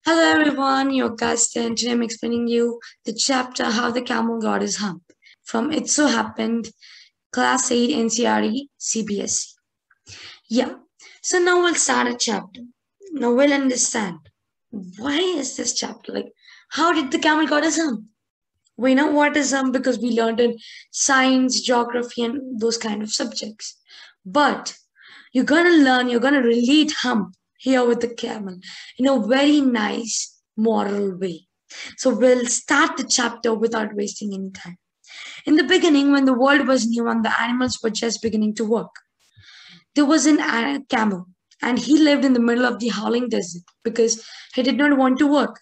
Hello everyone, you're Agastya and today I'm explaining you the chapter How the Camel Got His Hump from It So Happened, Class 8 Ncert Cbse. Yeah, so now we'll start a chapter. Now we'll understand why is this chapter like how did the camel got his hump? We know what is hump because we learned in science, geography, and those kind of subjects. But you're gonna relate hump here with the camel in a very nice moral way. So we'll start the chapter without wasting any time. In the beginning, when the world was new and the animals were just beginning to work, there was a camel, and he lived in the middle of the howling desert because he did not want to work.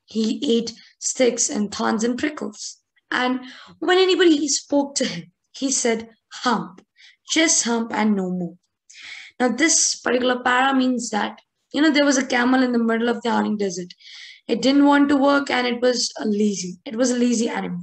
He ate sticks and thorns and prickles. And when anybody spoke to him, he said, hump, just hump and no more. Now, this particular para means that, there was a camel in the middle of the howling desert. It didn't want to work and it was a lazy. It was a lazy animal.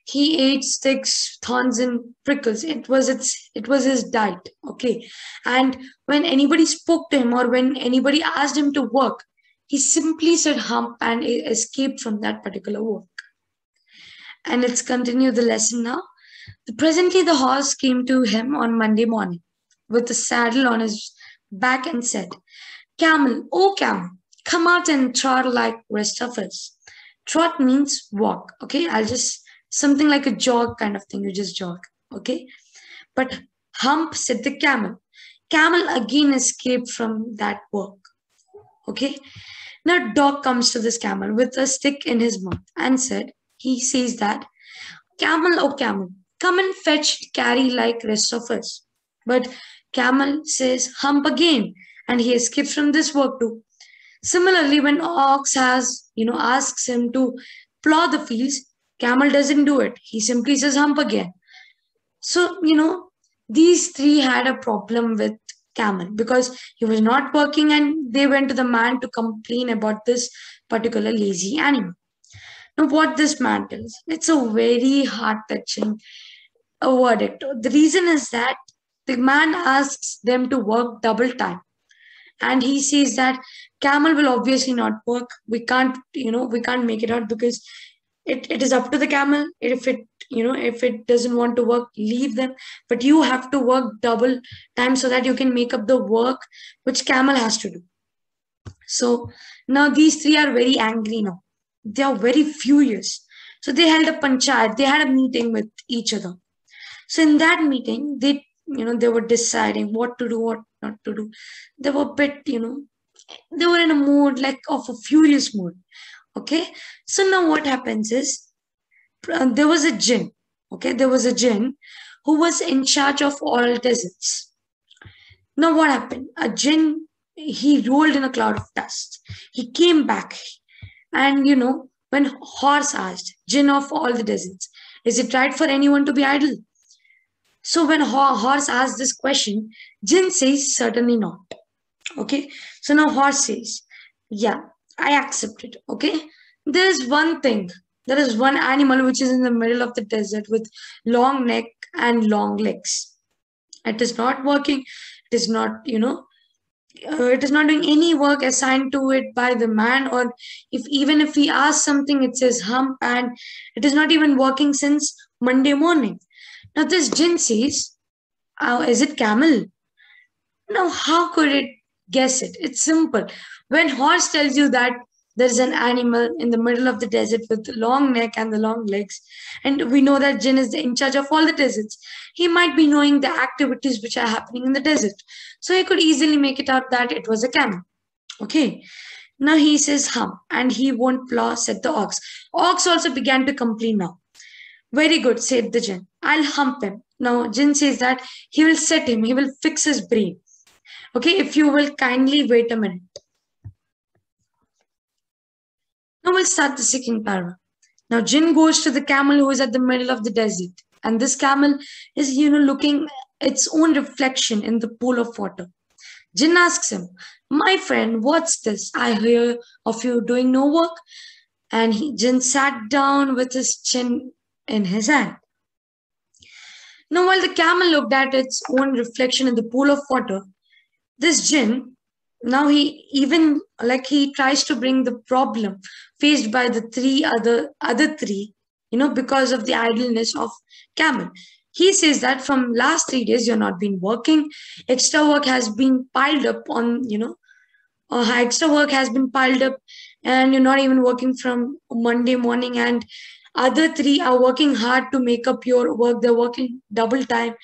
He ate sticks, thorns, and prickles. It was his diet. Okay. And when anybody spoke to him or when anybody asked him to work, he simply said hump and escaped from that particular work. And let's continue the lesson now. Presently, the horse came to him on Monday morning with a saddle on his back and said, Camel, oh camel, come out and trot like rest of us. Trot means walk, okay? I'll just, something like a jog kind of thing, you just jog, okay? But hump, said the camel. Camel again escaped from that work, okay? Now dog comes to this camel with a stick in his mouth and he says that, Camel, oh camel, come and fetch, carry like rest of us. But camel says hump again, and he escapes from this work too. Similarly, when ox asks him to plow the fields, camel doesn't do it. He simply says hump again. So, these three had a problem with camel because he was not working and they went to the man to complain about this particular lazy animal. Now, what this man tells, it's a very heart-touching verdict. The reason is that the man asks them to work double time, and he says that camel will obviously not work. We can't make it out because it is up to the camel. If it doesn't want to work, leave them. But you have to work double time so that you can make up the work which camel has to do. So now these three are very angry now. They are very furious. So they held a panchayat. They had a meeting with each other. So in that meeting, they were deciding what to do, what not to do. They were a bit, they were in a mood like of a furious mood. Okay. So now what happens is there was a jinn. Okay. There was a jinn who was in charge of all deserts. Now what happened? A jinn, he rolled in a cloud of dust. He came back and, when horse asked, jinn of all the deserts, is it right for anyone to be idle? So when horse asks this question, jinn says certainly not. Okay. So now horse says, yeah, I accept it. Okay. There is one thing. There is one animal which is in the middle of the desert with long neck and long legs. It is not working. It is not, it is not doing any work assigned to it by the man, or even if he asks something, it says hump, and it is not even working since Monday morning. Now this jinn says, is it camel? Now how could it guess it? It's simple. When horse tells you that there's an animal in the middle of the desert with the long neck and the long legs, and we know that jinn is in charge of all the deserts, he might be knowing the activities which are happening in the desert. So he could easily make it out that it was a camel. Okay. Now he says hump and he won't plow, said the ox. Ox also began to complain now. Very good, said the jinn. I'll hump him. Now, jinn says that he will set him, he will fix his brain. Okay, if you will kindly wait a minute. Now we'll start the second paragraph. Now, jinn goes to the camel who is at the middle of the desert. And this camel is, looking its own reflection in the pool of water. Jinn asks him, my friend, what's this? I hear of you doing no work. And jinn sat down with his chin in his hand. Now, while the camel looked at its own reflection in the pool of water, this jinn Now he even like he tries to bring the problem faced by the other three, because of the idleness of Camel. He says that from last 3 days you're not been working, extra work has been piled up on, extra work has been piled up, and you're not even working from Monday morning, and other three are working hard to make up your work. They're working double time.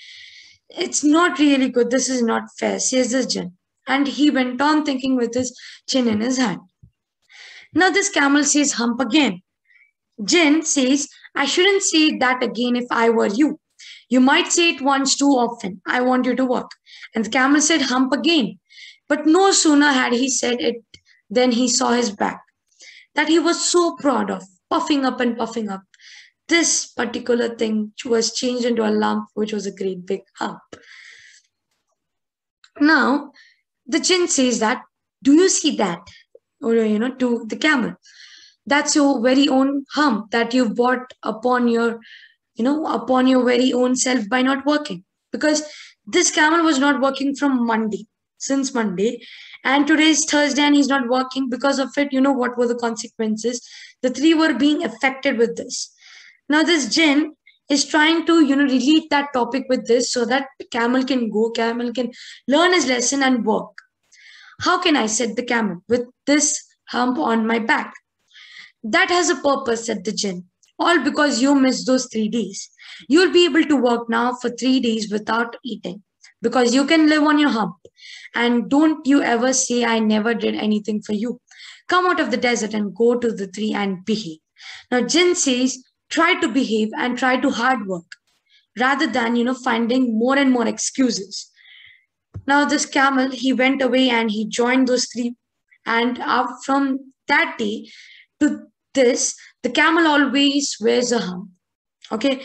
It's not really good. This is not fair, says the Jinn. And he went on thinking with his chin in his hand. Now this Camel says hump again. Jinn says, I shouldn't say that again if I were you. You might say it once too often. I want you to work. And the Camel said hump again. But no sooner had he said it than he saw his back, that he was so proud of, puffing up and puffing up. This particular thing was changed into a lump, which was a great big hump. Now, the Chin says that, do you see that? Or, to the Camel. That's your very own hump that you've brought upon your very own self by not working. Because this Camel was not working from Monday, since Monday, and today is Thursday and he's not working because of it. You know what were the consequences? The three were being affected with this. Now, this Jinn is trying to, relate that topic with this so that Camel can learn his lesson and work. How can I set the Camel with this hump on my back? That has a purpose, said the Jinn. All because you missed those 3 days. You'll be able to work now for 3 days without eating because you can live on your hump. And don't you ever say I never did anything for you. Come out of the desert and go to the tree and behave. Now, Jinn says, try to behave and try to hard work rather than, finding more and more excuses. Now, this Camel, he went away and he joined those three. And from that day to this, the Camel always wears a hump. Okay,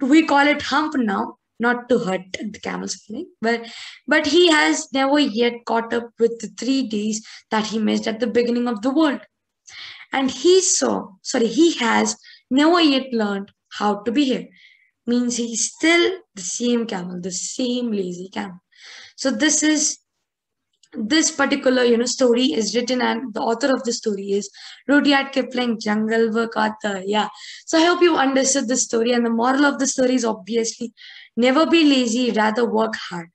we call it hump now, not to hurt the Camel's feeling, but he has never yet caught up with the 3 days that he missed at the beginning of the world. And he has never yet learned how to behave. Means he's still the same Camel, the same lazy Camel. So this particular story is written, and the author of the story is Rudyard Kipling. Jungle Book author. Yeah. So I hope you understood the story, and the moral of the story is obviously never be lazy, rather work hard.